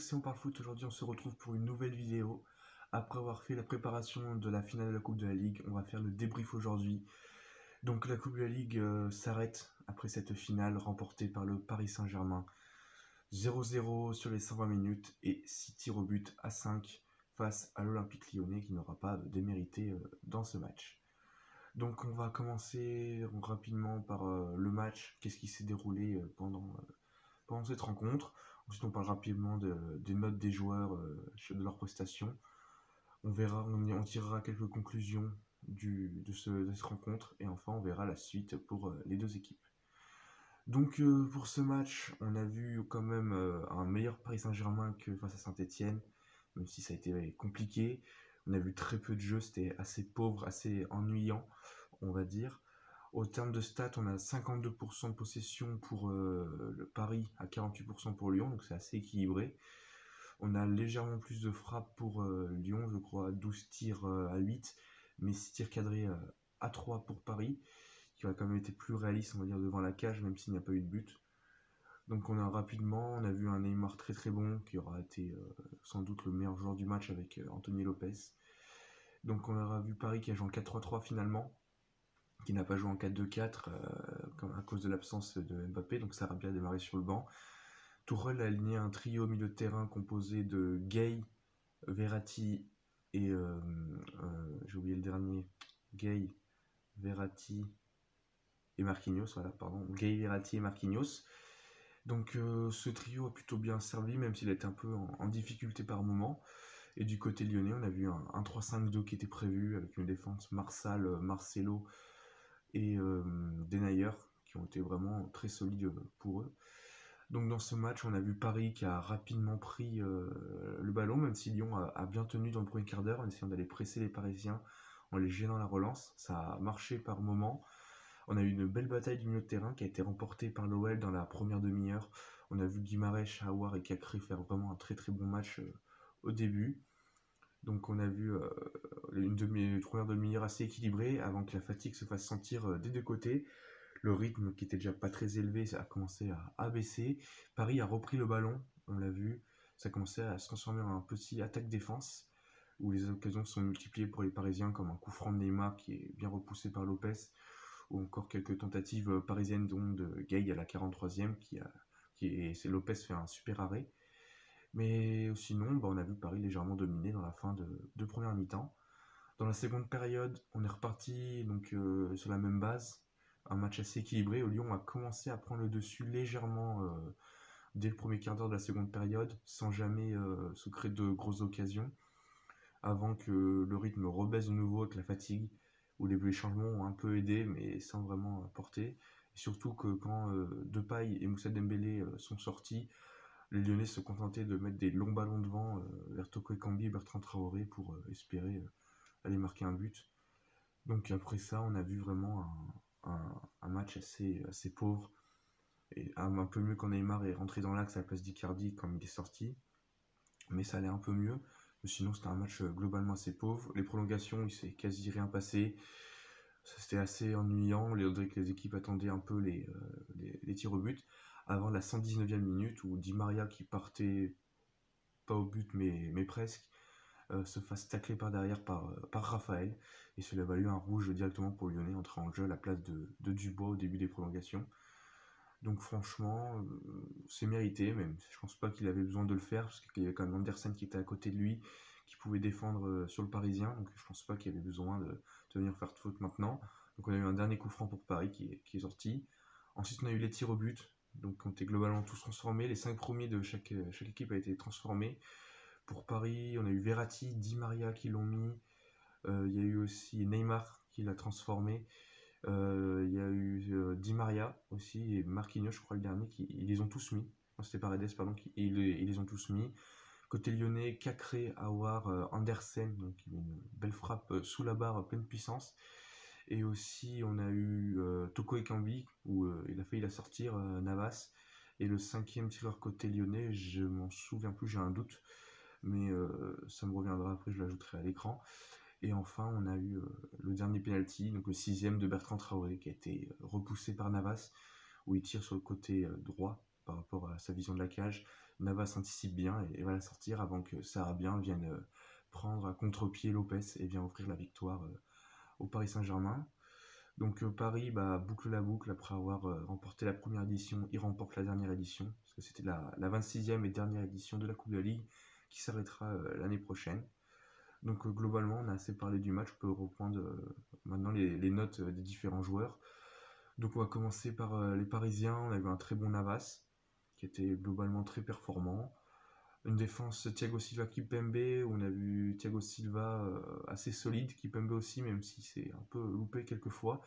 c'est On parle foot. Aujourd'hui, on se retrouve pour une nouvelle vidéo. Après avoir fait la préparation de la finale de la Coupe de la Ligue, on va faire le débrief aujourd'hui. Donc la Coupe de la Ligue s'arrête après cette finale remportée par le Paris Saint-Germain. 0-0 sur les 120 minutes et 6 tirs au but à 5 face à l'Olympique Lyonnais qui n'aura pas démérité dans ce match. Donc on va commencer rapidement par le match, qu'est-ce qui s'est déroulé pendant cette rencontre. Ensuite, on parle rapidement des notes des joueurs, de leurs prestations. On tirera quelques conclusions de cette rencontre. Et enfin, on verra la suite pour les deux équipes. Donc, pour ce match, on a vu quand même un meilleur Paris Saint-Germain que face à Saint-Etienne, même si ça a été compliqué. On a vu très peu de jeux, c'était assez pauvre, assez ennuyant, on va dire. Au terme de stats, on a 52% de possession pour le Paris, à 48% pour Lyon, donc c'est assez équilibré. On a légèrement plus de frappes pour Lyon, je crois 12 tirs à 8, mais 6 tirs cadrés à 3 pour Paris, qui a quand même été plus réaliste, on va dire, devant la cage, même s'il n'y a pas eu de but. Donc on a vu un Neymar très très bon, qui aura été sans doute le meilleur joueur du match avec Anthony Lopez. Donc on aura vu Paris qui a joué en 4-3-3 finalement, qui n'a pas joué en 4-2-4 à cause de l'absence de Mbappé, donc Sarabia a démarré sur le banc. Tourelle a aligné un trio au milieu de terrain composé de Gay, Verratti et j'ai oublié le dernier, Gay, Verratti et Marquinhos, voilà, pardon, Gay, Verratti et Marquinhos. Donc ce trio a plutôt bien servi, même s'il était un peu en difficulté par moment. Et du côté lyonnais, on a vu un 3-5-2 qui était prévu avec une défense Marsal, Marcelo et Denayer qui ont été vraiment très solides pour eux. Donc dans ce match, on a vu Paris qui a rapidement pris le ballon, même si Lyon a bien tenu dans le premier quart d'heure en essayant d'aller presser les Parisiens en les gênant la relance. Ça a marché par moments. On a eu une belle bataille du milieu de terrain qui a été remportée par l'OL dans la première demi-heure. On a vu Guimarães, Aouar et Cacré faire vraiment un très très bon match au début. Donc on a vu une première demi-heure assez équilibrée avant que la fatigue se fasse sentir des deux côtés. Le rythme qui était déjà pas très élevé a commencé à baisser. Paris a repris le ballon, on l'a vu. Ça a commencé à se transformer en un petit attaque-défense où les occasions sont multipliées pour les Parisiens, comme un coup franc de Neymar qui est bien repoussé par Lopez, ou encore quelques tentatives parisiennes dont de Gay à la 43e c'est Lopez fait un super arrêt. Mais sinon, on a vu Paris légèrement dominer dans la fin de première mi-temps. Dans la seconde période, on est reparti donc sur la même base, un match assez équilibré où Lyon a commencé à prendre le dessus légèrement dès le premier quart d'heure de la seconde période, sans jamais se créer de grosses occasions, avant que le rythme rebaisse de nouveau avec la fatigue, où les changements ont un peu aidé, mais sans vraiment porter. Et surtout que quand Depay et Moussa Dembélé sont sortis, les Lyonnais se contentaient de mettre des longs ballons devant vers Toko Ekambi et Bertrand Traoré pour espérer aller marquer un but. Donc après ça, on a vu vraiment un match assez pauvre, et un peu mieux quand Neymar est rentré dans l'axe à la place d'Icardi quand il est sorti, mais ça allait un peu mieux. Mais sinon, c'était un match globalement assez pauvre. Les prolongations, il s'est quasi rien passé. C'était assez ennuyant. On dirait que les équipes attendaient un peu les tirs au but. Avant la 119e minute, où Di Maria, qui partait pas au but mais presque, se fasse tacler par derrière par Raphaël, et cela a valu un rouge directement pour Lyonnais, entré en jeu à la place de Dubois au début des prolongations. Donc franchement, c'est mérité, même je pense pas qu'il avait besoin de le faire, parce qu'il y avait quand même Andersen qui était à côté de lui, qui pouvait défendre sur le Parisien, donc je pense pas qu'il y avait besoin de venir faire de faute maintenant. Donc on a eu un dernier coup franc pour Paris qui est sorti. Ensuite on a eu les tirs au but, donc on était globalement tous transformés, les 5 premiers de chaque équipe a été transformé. Pour Paris, on a eu Verratti, Di Maria qui l'ont mis. Il y a eu aussi Neymar qui l'a transformé. Il y a eu Di Maria aussi et Marquinhos, je crois, le dernier, ils les ont tous mis. Non, c'était Paredes, pardon, ils les ont tous mis. Côté lyonnais, Cacré, Aouar, Andersen, donc il met une belle frappe sous la barre, pleine puissance. Et aussi, on a eu Toko Ekambi, où il a failli la sortir, Navas. Et le 5e tireur côté lyonnais, je m'en souviens plus, j'ai un doute, mais ça me reviendra après, je l'ajouterai à l'écran. Et enfin, on a eu le dernier penalty, donc le 6e de Bertrand Traoré, qui a été repoussé par Navas, où il tire sur le côté droit par rapport à sa vision de la cage. Navas anticipe bien et va la sortir avant que Sarabia vienne prendre à contre-pied Lopez et vient offrir la victoire au Paris Saint-Germain. Donc Paris boucle la boucle après avoir remporté la première édition, il remporte la dernière édition, parce que c'était la 26e et dernière édition de la Coupe de la Ligue qui s'arrêtera l'année prochaine. Donc globalement, on a assez parlé du match, on peut reprendre maintenant les notes des différents joueurs. Donc on va commencer par les Parisiens, on a eu un très bon Navas, qui était globalement très performant. Une défense Thiago Silva Kipembe, on a vu Thiago Silva assez solide, Kipembe aussi, même si c'est un peu loupé quelques fois.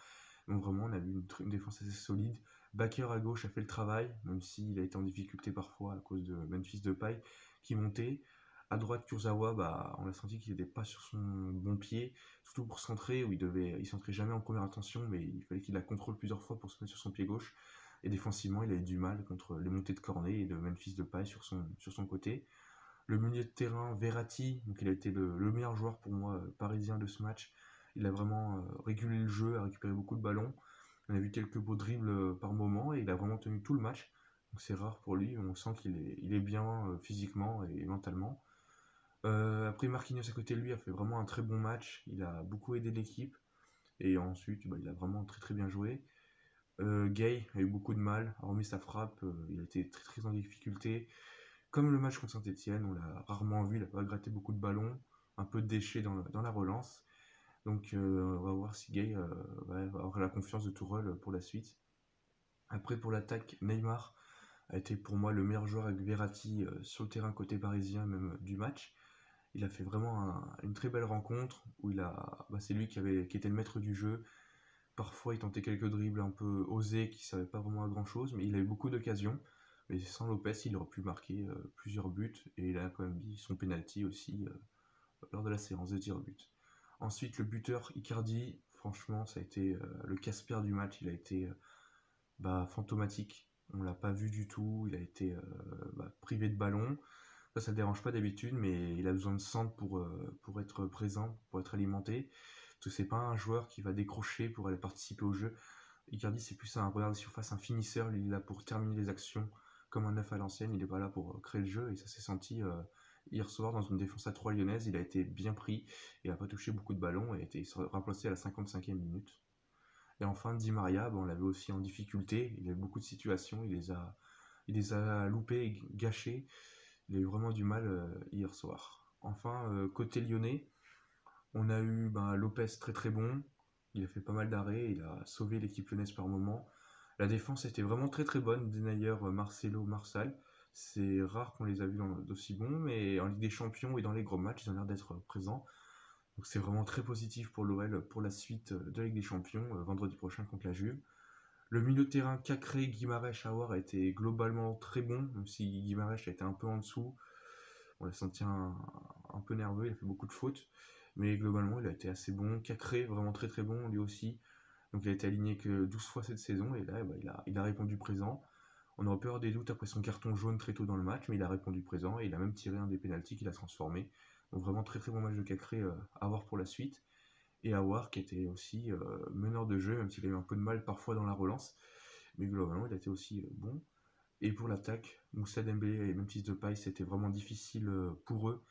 Donc vraiment, on a vu une défense assez solide. Bakker à gauche a fait le travail, même s'il a été en difficulté parfois à cause de Memphis Depay qui montait. À droite, Kurzawa, on a senti qu'il n'était pas sur son bon pied, surtout pour centrer, où il centrait jamais en première intention, mais il fallait qu'il la contrôle plusieurs fois pour se mettre sur son pied gauche. Et défensivement, il avait du mal contre les montées de Cornet et de Memphis Depay sur son côté. Le milieu de terrain, Verratti, donc il a été le meilleur joueur pour moi parisien de ce match. Il a vraiment régulé le jeu, a récupéré beaucoup de ballons. On a vu quelques beaux dribbles par moment et il a vraiment tenu tout le match. Donc c'est rare pour lui, on sent qu'il est bien physiquement et mentalement. Après Marquinhos à côté de lui a fait vraiment un très bon match, il a beaucoup aidé l'équipe et ensuite il a vraiment très très bien joué. Gay a eu beaucoup de mal, hormis sa frappe, il a été très très en difficulté. Comme le match contre Saint-Etienne, on l'a rarement vu, il n'a pas gratté beaucoup de ballons, un peu de déchets dans la relance. Donc on va voir si Gay va avoir la confiance de Tourelle pour la suite. Après pour l'attaque, Neymar a été pour moi le meilleur joueur avec Verratti sur le terrain côté parisien même du match. Il a fait vraiment une très belle rencontre où c'est lui qui était le maître du jeu. Parfois il tentait quelques dribbles un peu osés qui ne servaient pas vraiment à grand chose, mais il a eu beaucoup d'occasions. Mais sans Lopez, il aurait pu marquer plusieurs buts et il a quand même mis son penalty aussi lors de la séance de tir au but. Ensuite, le buteur Icardi, franchement, ça a été le casse-père du match. Il a été fantomatique. On l'a pas vu du tout. Il a été privé de ballon. Ça ne le dérange pas d'habitude, mais il a besoin de centre pour être présent, pour être alimenté. Parce que c'est pas un joueur qui va décrocher pour aller participer au jeu. Icardi, c'est plus un regard de surface, un finisseur. Il est là pour terminer les actions comme un neuf à l'ancienne. Il n'est pas là pour créer le jeu. Et ça s'est senti hier soir dans une défense à 3 lyonnaise. Il a été bien pris. Il n'a pas touché beaucoup de ballons et a été remplacé à la 55e minute. Et enfin, Di Maria, on l'avait aussi en difficulté. Il a eu beaucoup de situations. Il les a loupées et gâchées. Il a eu vraiment du mal hier soir. Enfin, côté lyonnais, on a eu Lopez très très bon. Il a fait pas mal d'arrêts. Il a sauvé l'équipe lyonnaise par moment. La défense était vraiment très très bonne. Denayer, Marcelo, Marsal. C'est rare qu'on les a vus d'aussi bons, mais en Ligue des Champions et dans les gros matchs, ils ont l'air d'être présents. Donc c'est vraiment très positif pour l'OL pour la suite de la Ligue des Champions, vendredi prochain contre la Juve. Le milieu de terrain Cacré, Guimarães, Aouar a été globalement très bon, même si Guimarães a été un peu en dessous. On l'a senti un peu nerveux, il a fait beaucoup de fautes. Mais globalement, il a été assez bon. Cacré, vraiment très très bon, lui aussi. Donc il a été aligné que 12 fois cette saison, et là, il a répondu présent. On aurait pu avoir des doutes après son carton jaune très tôt dans le match, mais il a répondu présent, et il a même tiré un des pénaltys qu'il a transformé. Donc vraiment très très bon match de Cacré à voir pour la suite. Et Aouar qui était aussi meneur de jeu, même s'il a eu un peu de mal parfois dans la relance. Mais globalement, il a été aussi bon. Et pour l'attaque, Moussa Dembélé et Memphis Depay, c'était vraiment difficile pour eux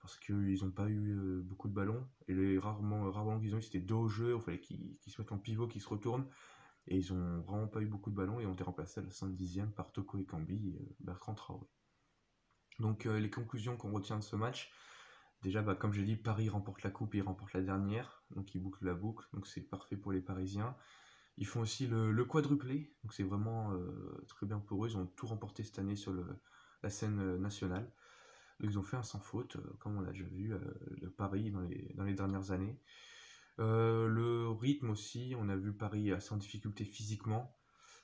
parce qu'ils n'ont pas eu beaucoup de ballons. Et les rares ballons qu'ils ont eu, c'était dos au jeu. Il fallait qu'ils se mettent en pivot, qu'ils se retournent. Et ils n'ont vraiment pas eu beaucoup de ballons et ont été remplacés à la 70e par Toko Ekambi et Bertrand Traoré. Donc les conclusions qu'on retient de ce match, déjà comme j'ai dit, Paris remporte la coupe et il remporte la dernière. Donc ils bouclent la boucle, donc c'est parfait pour les Parisiens. Ils font aussi le quadruplé, donc c'est vraiment très bien pour eux. Ils ont tout remporté cette année sur la scène nationale. Donc ils ont fait un sans faute, comme on l'a déjà vu, le Paris dans les dernières années. Le rythme aussi, on a vu Paris assez en difficulté physiquement.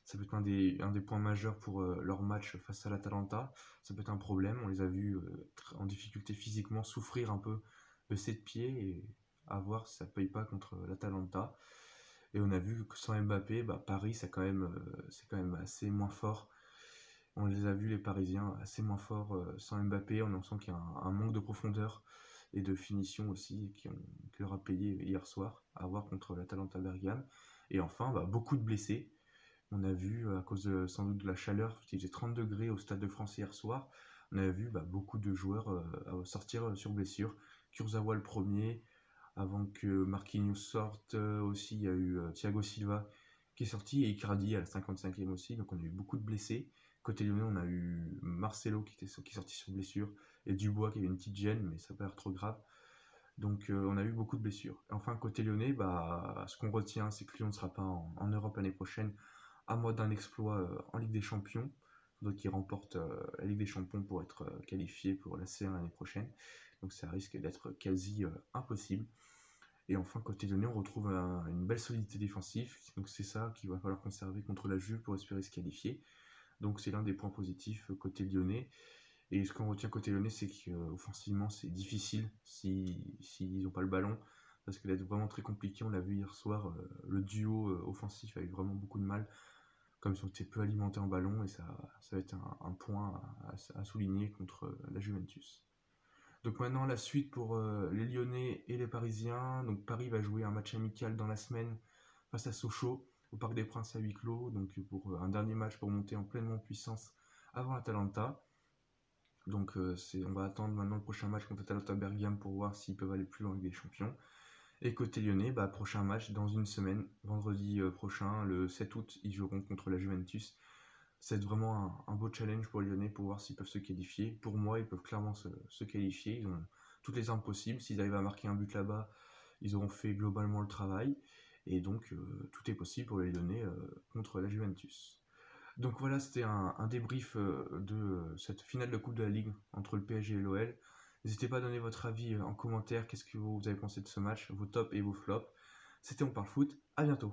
Ça peut être un des points majeurs pour leur match face à l'Atalanta. Ça peut être un problème. On les a vus en difficulté physiquement souffrir un peu de 7 pieds et à voir si ça ne paye pas contre l'Atalanta. Et on a vu que sans Mbappé, Paris c'est quand même assez moins fort. On les a vus les Parisiens assez moins forts sans Mbappé. On sent qu'il y a un manque de profondeur et de finition aussi qui leur a payé hier soir à voir contre l'Atalanta Bergame. Et enfin, beaucoup de blessés. On a vu, à cause sans doute de la chaleur, il faisait 30 degrés au Stade de France hier soir. on avait vu beaucoup de joueurs sortir sur blessure. Kurzawa le premier, avant que Marquinhos sorte aussi, il y a eu Thiago Silva qui est sorti et Icardi à la 55e aussi, donc on a eu beaucoup de blessés. Côté lyonnais, on a eu Marcelo qui est sorti sur blessure et Dubois qui avait une petite gêne, mais ça n'a pas l'air trop grave. Donc on a eu beaucoup de blessures. Et enfin, côté lyonnais, ce qu'on retient, c'est que Lyon ne sera pas en Europe l'année prochaine, à moins d'un exploit en Ligue des Champions. Il faudrait qu'ils remportent la Ligue des Champions pour être qualifiés pour la C1 l'année prochaine. Donc ça risque d'être quasi impossible. Et enfin, côté lyonnais, on retrouve une belle solidité défensive. Donc c'est ça qu'il va falloir conserver contre la Juve pour espérer se qualifier. Donc c'est l'un des points positifs côté lyonnais. Et ce qu'on retient côté lyonnais, c'est qu'offensivement, c'est difficile s'ils n'ont pas le ballon. Parce que là, c'est vraiment très compliqué. On l'a vu hier soir, le duo offensif a eu vraiment beaucoup de mal. Comme ils ont été peu alimentés en ballon. Et ça va être un point à souligner contre la Juventus. Donc maintenant, la suite pour les Lyonnais et les Parisiens. Donc Paris va jouer un match amical dans la semaine face à Sochaux au Parc des Princes à huis clos. Donc pour un dernier match pour monter en pleine puissance avant Atalanta. Donc on va attendre maintenant le prochain match contre Atalanta Bergame pour voir s'ils peuvent aller plus loin avec des champions. Et côté lyonnais, prochain match dans une semaine, vendredi prochain, le 7 août, ils joueront contre la Juventus. C'est vraiment un beau challenge pour les Lyonnais pour voir s'ils peuvent se qualifier. Pour moi, ils peuvent clairement se qualifier. Ils ont toutes les armes possibles. S'ils arrivent à marquer un but là-bas, ils auront fait globalement le travail. Et donc, tout est possible pour les Lyonnais contre la Juventus. Donc voilà, c'était un débrief de cette finale de Coupe de la Ligue entre le PSG et l'OL. N'hésitez pas à donner votre avis en commentaire. Qu'est-ce que vous avez pensé de ce match, vos tops et vos flops. C'était On Parle Foot. À bientôt.